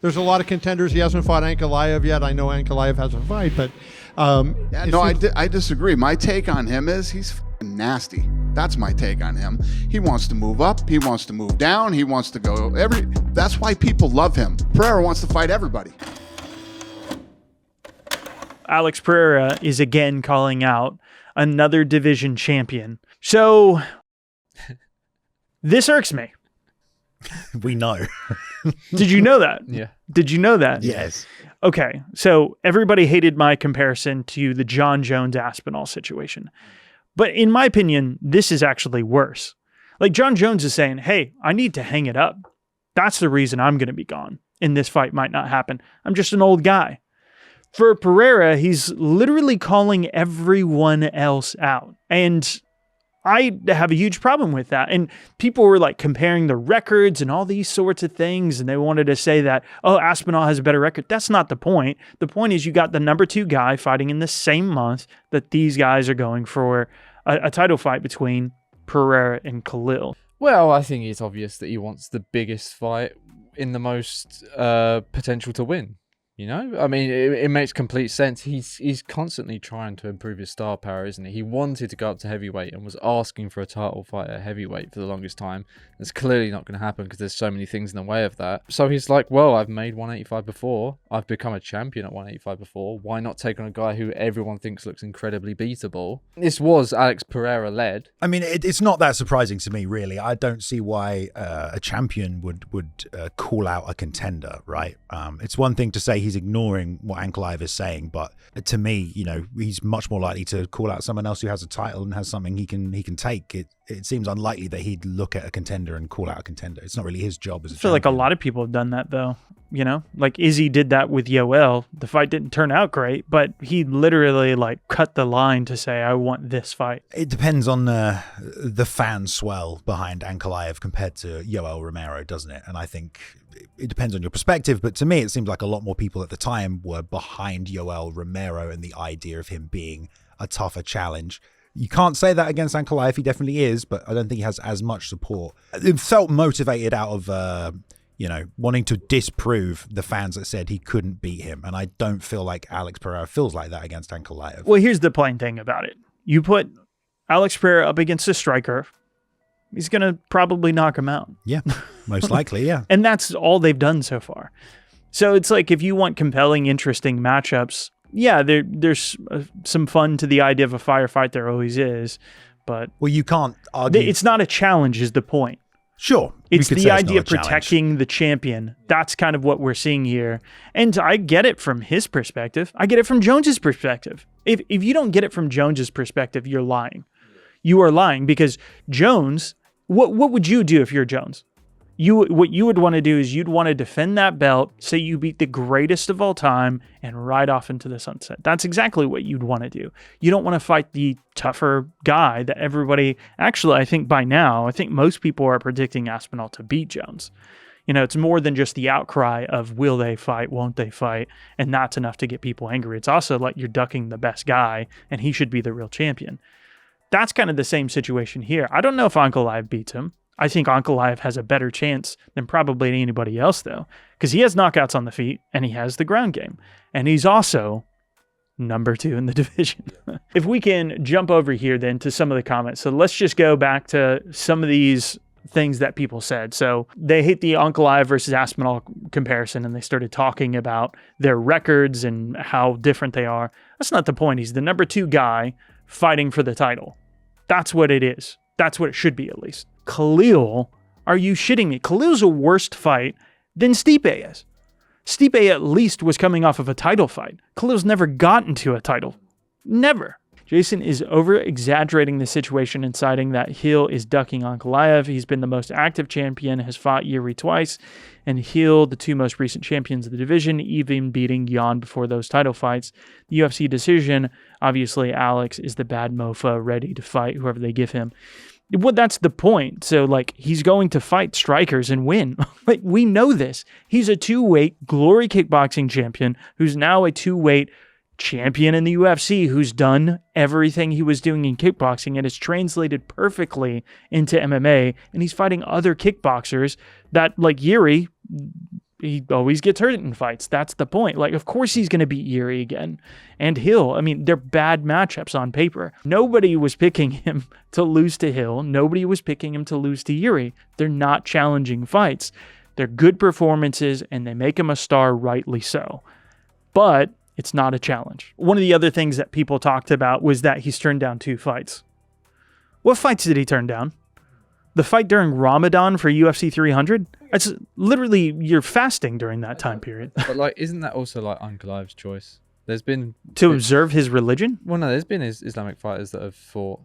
There's a lot of contenders. He hasn't fought Ankalaev yet. I know Ankalaev has a fight, but... I disagree. My take on him is he's f***ing nasty. That's my take on him. He wants to move up. He wants to move down. He wants to go That's why people love him. Pereira wants to fight everybody. Alex Pereira is again calling out another division champion. So this irks me. We know. Did you know that? Yeah. Did you know that? Yes. Okay, so everybody hated my comparison to the John Jones-Aspinall situation. But in my opinion, this is actually worse. Like, John Jones is saying, hey, I need to hang it up. That's the reason I'm going to be gone, and this fight might not happen. I'm just an old guy. For Pereira, he's literally calling everyone else out. And I have a huge problem with that. And people were like comparing the records and all these sorts of things. And they wanted to say that, oh, Aspinall has a better record. That's not the point. The point is you got the number 2 guy fighting in the same month that these guys are going for a title fight between Pereira and Khalil. Well, I think it's obvious that he wants the biggest fight in the most potential to win. You know, I mean, it makes complete sense. He's constantly trying to improve his star power, isn't he? He wanted to go up to heavyweight and was asking for a title fight at heavyweight for the longest time. It's clearly not going to happen because there's so many things in the way of that. So he's like, well, I've made 185 before. I've become a champion at 185 before. Why not take on a guy who everyone thinks looks incredibly beatable? This was Alex Pereira led. I mean, it's not that surprising to me, really. I don't see why a champion would call out a contender, right? It's one thing to say he's ignoring what Ankalaev is saying, but to me, you know, he's much more likely to call out someone else who has a title and has something he can take. It seems unlikely that he'd look at a contender and call out a contender. It's not really his job as a champion. I feel like a lot of people have done that, though. You know, like Izzy did that with Yoel. The fight didn't turn out great, but he literally like cut the line to say, I want this fight. It depends on the fan swell behind Ankalaev compared to Yoel Romero, doesn't it? And I think it depends on your perspective, but to me, it seems like a lot more people at the time were behind Yoel Romero and the idea of him being a tougher challenge. You can't say that against Ankalaev. He definitely is, but I don't think he has as much support. It felt motivated out of, wanting to disprove the fans that said he couldn't beat him. And I don't feel like Alex Pereira feels like that against Ankalaev. Well, here's the plain thing about it. You put Alex Pereira up against a striker, he's going to probably knock him out. Yeah, most likely, yeah. And that's all they've done so far. So it's like if you want compelling, interesting matchups, yeah, there's some fun to the idea of a firefight. There always is, but well, you can't argue. It's not a challenge, is the point. Sure, it's the idea of protecting the champion. That's kind of what we're seeing here, and I get it from his perspective. I get it from Jones's perspective. If you don't get it from Jones's perspective, you're lying. You are lying because Jones. What would you do if you're Jones? What you would want to do is you'd want to defend that belt, say you beat the greatest of all time, and ride off into the sunset. That's exactly what you'd want to do. You don't want to fight the tougher guy that everybody... Actually, I think by now, most people are predicting Aspinall to beat Jones. You know, it's more than just the outcry of will they fight, won't they fight, and that's enough to get people angry. It's also like you're ducking the best guy, and he should be the real champion. That's kind of the same situation here. I don't know if Ankalaev beats him. I think Ankalaev has a better chance than probably anybody else, though, because he has knockouts on the feet and he has the ground game. And he's also number 2 in the division. If we can jump over here then to some of the comments. So let's just go back to some of these things that people said. So they hate the Ankalaev versus Aspinall comparison and they started talking about their records and how different they are. That's not the point. He's the number 2 guy fighting for the title. That's what it is. That's what it should be, at least. Khalil, are you shitting me? Khalil's a worse fight than Stipe is. Stipe at least was coming off of a title fight. Khalil's never gotten to a title. Never. Jason is over-exaggerating the situation and citing that Hill is ducking Ankalaev. He's been the most active champion, has fought Yuri twice, and Hill, the 2 most recent champions of the division, even beating Jan before those title fights. The UFC decision, obviously Alex is the bad mofa ready to fight whoever they give him. Well, that's the point. So, like, he's going to fight strikers and win. Like, we know this. He's a 2-weight glory kickboxing champion who's now a 2-weight champion in the UFC who's done everything he was doing in kickboxing and is translated perfectly into MMA. And he's fighting other kickboxers that, like Yuri, he always gets hurt in fights. That's the point. Like, of course he's going to beat Yuri again. And Hill, I mean, they're bad matchups on paper. Nobody was picking him to lose to Hill. Nobody was picking him to lose to Yuri. They're not challenging fights. They're good performances, and they make him a star, rightly so. But it's not a challenge. One of the other things that people talked about was that he's turned down 2 fights. What fights did he turn down? The fight during Ramadan for UFC 300? It's literally, you're fasting during that time period. But like, isn't that also like Ankalaev's choice? There's been... To observe his religion? Well, no, there's been Islamic fighters that have fought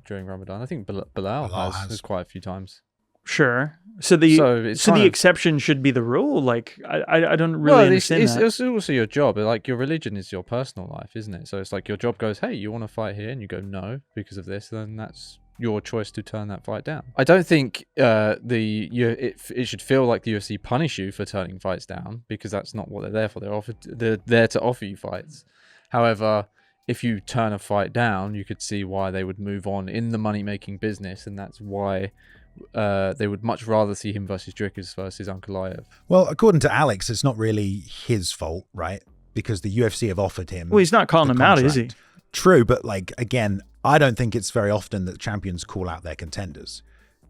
during Ramadan. I think Bilal has quite a few times. Sure. So the exception should be the rule? Like, I don't really understand that. It's also your job. Like, your religion is your personal life, isn't it? So it's like your job goes, hey, you want to fight here? And you go, no, because of this. Then that's your choice to turn that fight down. I don't think it should feel like the UFC punish you for turning fights down, because that's not what they're there for. They're there to offer you fights. However, if you turn a fight down, you could see why they would move on in the money-making business, and that's why they would much rather see him versus Dricus versus Ankalaev. Well, according to Alex, it's not really his fault, right? Because the UFC have offered him. Well, he's not calling him out, is he? True, but like, again, I don't think it's very often that champions call out their contenders.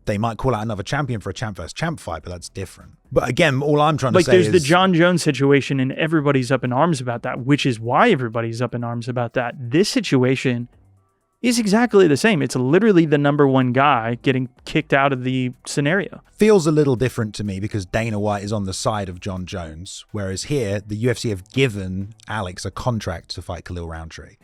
They might call out another champion for a champ versus champ fight, but that's different. But again, all I'm trying to say is... Like, there's the John Jones situation, and everybody's up in arms about that, which is why everybody's up in arms about that. This situation is exactly the same. It's literally the number 1 guy getting kicked out of the scenario. Feels a little different to me because Dana White is on the side of John Jones, whereas here, the UFC have given Alex a contract to fight Khalil Roundtree.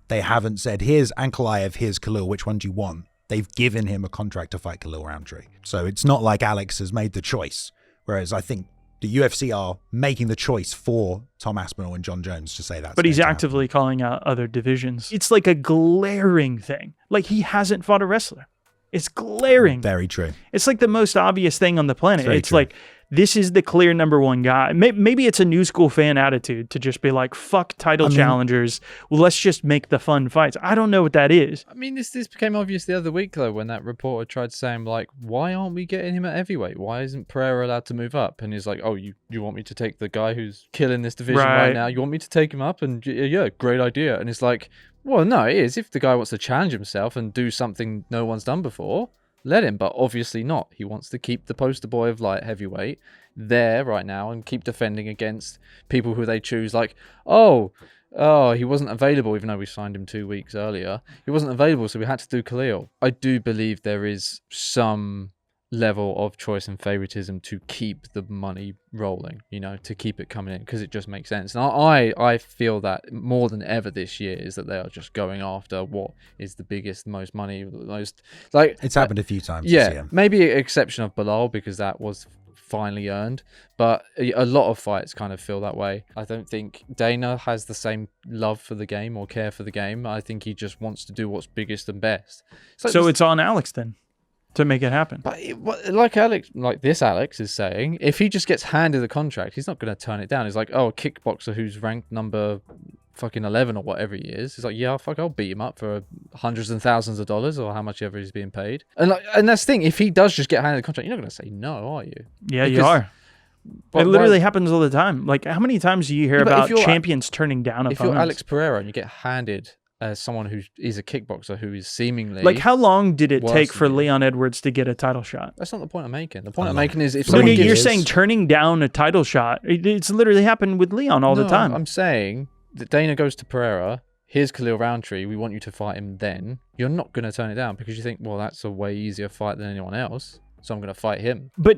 They haven't said, here's Ankalaev, here's Khalil, which one do you want? They've given him a contract to fight Khalil Roundtree. So it's not like Alex has made the choice, whereas I think the UFC are making the choice for Tom Aspinall and John Jones to say that. But he's actively calling out other divisions. It's like a glaring thing. Like, he hasn't fought a wrestler. It's glaring. Very true. It's like the most obvious thing on the planet. It's like, this is the clear number 1 guy. Maybe it's a new school fan attitude to just be like, fuck title challengers. Well, let's just make the fun fights. I don't know what that is. I mean, this became obvious the other week, though, when that reporter tried saying, like, why aren't we getting him at heavyweight? Why isn't Pereira allowed to move up? And he's like, oh, you want me to take the guy who's killing this division right now? You want me to take him up? And yeah, great idea. And it's like, well, no, it is. If the guy wants to challenge himself and do something no one's done before, let him, but obviously not. He wants to keep the poster boy of light heavyweight there right now and keep defending against people who they choose. Like, oh, he wasn't available, even though we signed him 2 weeks earlier. He wasn't available, so we had to do Khalil. I do believe there is some level of choice and favoritism to keep the money rolling, to keep it coming in, because it just makes sense. And I feel that more than ever this year is that they are just going after what is the biggest, most money, most, like, it's happened a few times. Yeah, maybe an exception of Bilal, because that was finally earned, but a lot of fights kind of feel that way. I don't think Dana has the same love for the game or care for the game. I think he just wants to do what's biggest and best. So it's on Alex then to make it happen. But like Alex is saying, if he just gets handed the contract, he's not going to turn it down. He's like, oh, a kickboxer who's ranked number fucking 11 or whatever he is. He's like, yeah, fuck, I'll beat him up for hundreds and thousands of dollars or how much ever he's being paid. And that's the thing. If he does just get handed the contract, you're not going to say no, are you? Yeah, you are. It literally happens all the time. Like, how many times do you hear about champions turning down opponents? If you're Alex Pereira and you get handed as someone who is a kickboxer who is seemingly... Like, how long did it take for Leon Edwards to get a title shot? That's not the point I'm making. The point I'm making is if someone you're saying turning down a title shot. It's literally happened with Leon all the time. I'm saying that Dana goes to Pereira, here's Khalil Roundtree, we want you to fight him then. You're not going to turn it down because you think, well, that's a way easier fight than anyone else, so I'm going to fight him. But...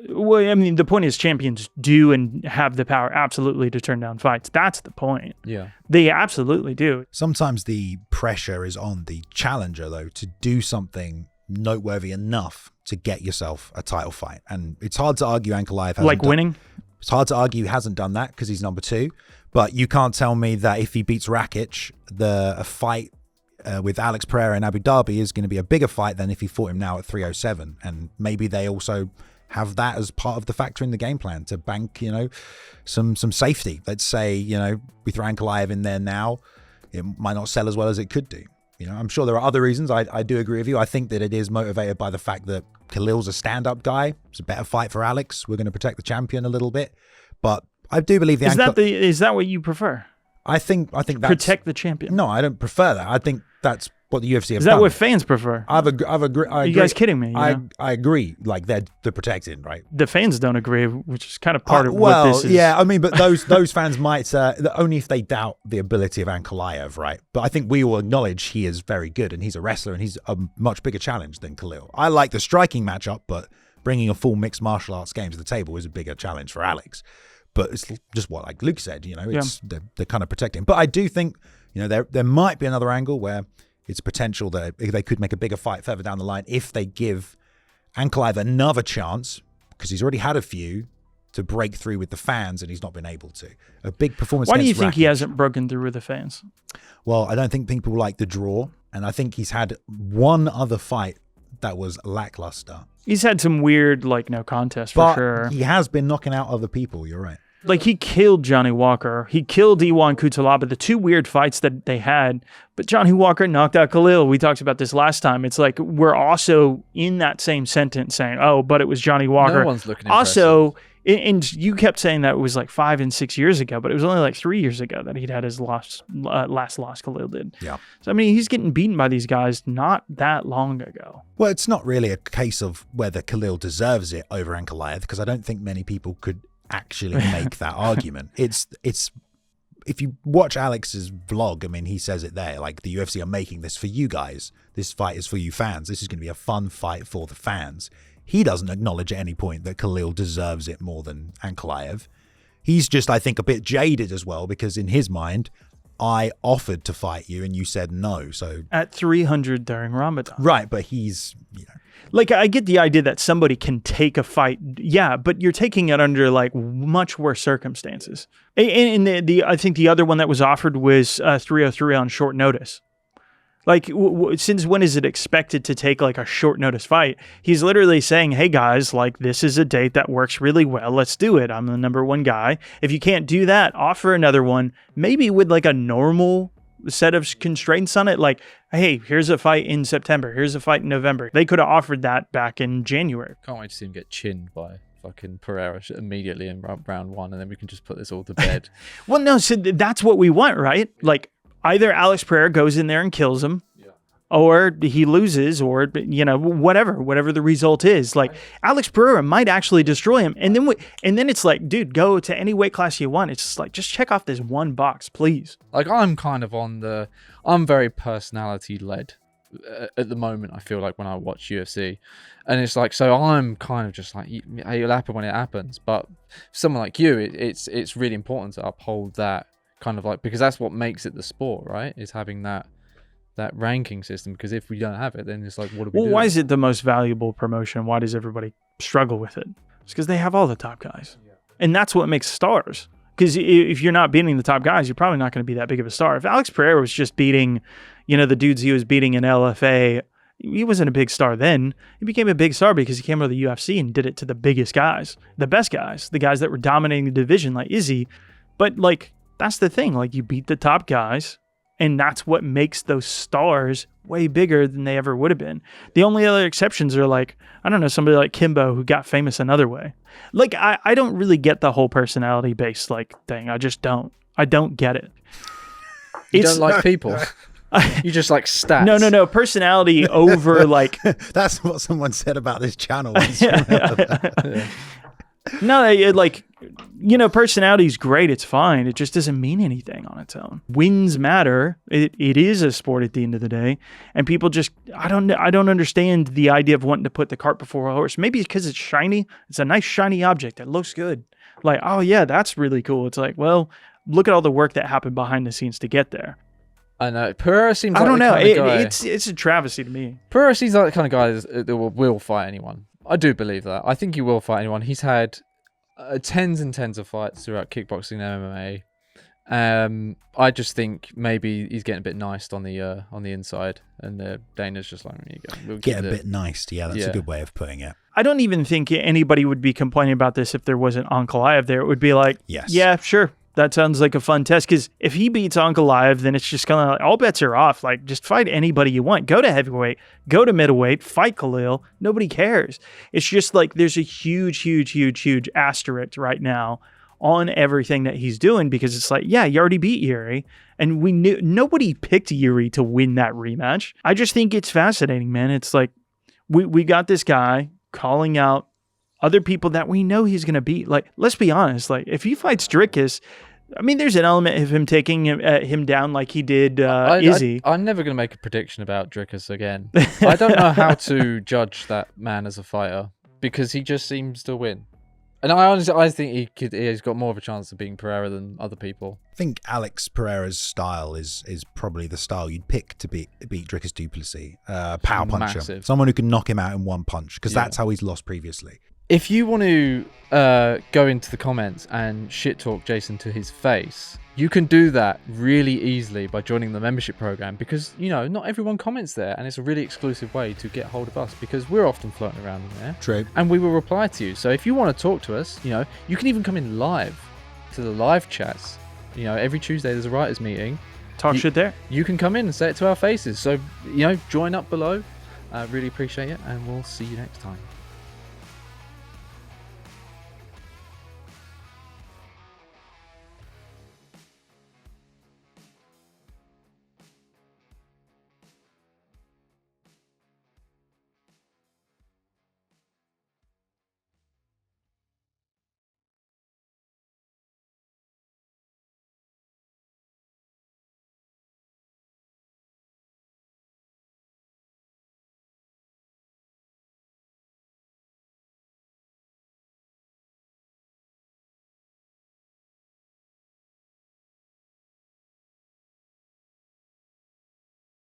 well, I mean, the point is champions do and have the power absolutely to turn down fights. That's the point. Yeah. They absolutely do. Sometimes the pressure is on the challenger, though, to do something noteworthy enough to get yourself a title fight. And it's hard to argue Ankalaev hasn't winning? It's hard to argue he hasn't done that because he's number 2. But you can't tell me that if he beats Rakic, a fight with Alex Pereira in Abu Dhabi is going to be a bigger fight than if he fought him now at 307. And maybe they also... have that as part of the factor in the game plan to bank, some safety. Let's say, we throw Ankalaev in there now, it might not sell as well as it could do. I'm sure there are other reasons. I do agree with you. I think that it is motivated by the fact that Khalil's a stand-up guy. It's a better fight for Alex. We're going to protect the champion a little bit. But I do believe is that what you prefer? I think that's... Protect the champion. No, I don't prefer that. I think that's what the UFC have Is that done. what fans prefer? I've agreed. Are you guys kidding me? I agree. Like they're protecting, right? The fans don't agree, which is kind of part of what this is. Yeah, I mean, but those fans might only if they doubt the ability of Ankalaev, right? But I think we all acknowledge he is very good and he's a wrestler and he's a much bigger challenge than Khalil. I like the striking matchup, but bringing a full mixed martial arts game to the table is a bigger challenge for Alex. But it's just what like Luke said, it's they're kind of protecting. But I do think there might be another angle where it's potential that they could make a bigger fight further down the line if they give Ankalaev another chance, because he's already had a few, to break through with the fans and he's not been able to. A big performance. Why do you think Rakic. he hasn't broken through with the fans? Well, I don't think people like the draw, and I think he's had one other fight that was lackluster. He's had some weird, no contest for sure. He has been knocking out other people, you're right. He killed Johnny Walker. He killed Iwan Kutalaba, the two weird fights that they had. But Johnny Walker knocked out Khalil. We talked about this last time. It's like we're also in that same sentence saying, oh, but it was Johnny Walker. No one's looking also, and you kept saying that it was 5 and 6 years ago, but it was only 3 years ago that he'd had his last loss, Khalil did. Yeah. So, I mean, he's getting beaten by these guys not that long ago. Well, it's not really a case of whether Khalil deserves it over Ankalaev, because I don't think many people could actually make that argument. It's if you watch Alex's vlog, I mean, he says it there, the UFC are making this for you guys. This fight is for you fans. This is going to be a fun fight for the fans. He doesn't acknowledge at any point that Khalil deserves it more than Ankalaev. He's just, I think, a bit jaded as well, because in his mind, I offered to fight you and you said no. So at 300 during Ramadan. Right, but he's, I get the idea that somebody can take a fight, yeah, but you're taking it under much worse circumstances. And I think the other one that was offered was 303 on short notice. Since when is it expected to take a short notice fight? He's literally saying, hey guys, this is a date that works really well. Let's do it. I'm the number one guy. If you can't do that, offer another one, maybe with a normal set of constraints on it. Hey, here's a fight in September. Here's a fight in November. They could have offered that back in January. Can't wait to see him get chinned by fucking Pereira immediately in round one, and then we can just put this all to bed. Well, no, so that's what we want, right? Either Alex Pereira goes in there and kills him, or he loses, or whatever the result is. Alex Pereira might actually destroy him, and then it's dude, go to any weight class you want. It's just just check off this one box, please. I'm kind of I'm very personality led at the moment. I feel when I watch UFC, and it's so I'm kind of just it'll happen when it happens. But for someone like you, it's really important to uphold that kind of because that's what makes it the sport, right? Is having that ranking system, because if we don't have it, then it's what do we do? Why is it the most valuable promotion? Why does everybody struggle with it? It's because they have all the top guys. And that's what makes stars. Because if you're not beating the top guys, you're probably not going to be that big of a star. If Alex Pereira was just beating, the dudes he was beating in LFA, he wasn't a big star then. He became a big star because he came out of the UFC and did it to the biggest guys, the best guys, the guys that were dominating the division like Izzy. But that's the thing. You beat the top guys, and that's what makes those stars way bigger than they ever would have been. The only other exceptions are I don't know, somebody like Kimbo who got famous another way. I don't really get the whole personality-based thing. I just don't. I don't get it. You don't like people. You just like stats. No. Personality over That's what someone said about this channel. No, personality is great. It's fine. It just doesn't mean anything on its own. Wins matter. It is a sport at the end of the day, and people just I don't understand the idea of wanting to put the cart before a horse. Maybe it's because it's shiny. It's a nice shiny object. It looks good. Oh yeah, that's really cool. It's well, look at all the work that happened behind the scenes to get there. I know. Pereira seems. I don't know. It's a travesty to me. Pereira seems like the kind of guy that will fight anyone. I do believe that. I think he will fight anyone. He's had tens and tens of fights throughout kickboxing and MMA. I just think maybe he's getting a bit nice on the inside, and Dana's just there you go. We'll get a bit nice. Yeah, that's a good way of putting it. I don't even think anybody would be complaining about this if there wasn't Ankalaev there. It would be yes. Yeah, sure. That sounds like a fun test, because if he beats Ankalaev, then it's just kind of like all bets are off. Like, just fight anybody you want. Go to heavyweight, go to middleweight, fight Khalil. Nobody cares. It's just like there's a huge asterisk right now on everything that he's doing, because it's like, yeah, you already beat Yuri, and we knew nobody picked Yuri to win that rematch. I just think it's fascinating, man. It's like we got this guy calling out other people that we know he's going to beat. Like, let's be honest. Like, if he fights Dricus, I mean, there's an element of him taking him down like he did Izzy. I'm never going to make a prediction about Dricus again. I don't know how to judge that man as a fighter, because he just seems to win. And I think he's got more of a chance of beating Pereira than other people. I think Alex Pereira's style is probably the style you'd pick to beat Dricus Du Plessis. Power puncher. Massive. Someone who can knock him out in one punch, because that's how he's lost previously. If you want to go into the comments and shit talk Jason to his face, you can do that really easily by joining the membership program, because, you know, not everyone comments there, and it's a really exclusive way to get hold of us, because we're often floating around in there. True. And we will reply to you. So if you want to talk to us, you know, you can even come in live to the live chats. You know, every Tuesday there's a writers meeting. Talk shit there. You can come in and say it to our faces. So, you know, join up below. Really appreciate it, and we'll see you next time.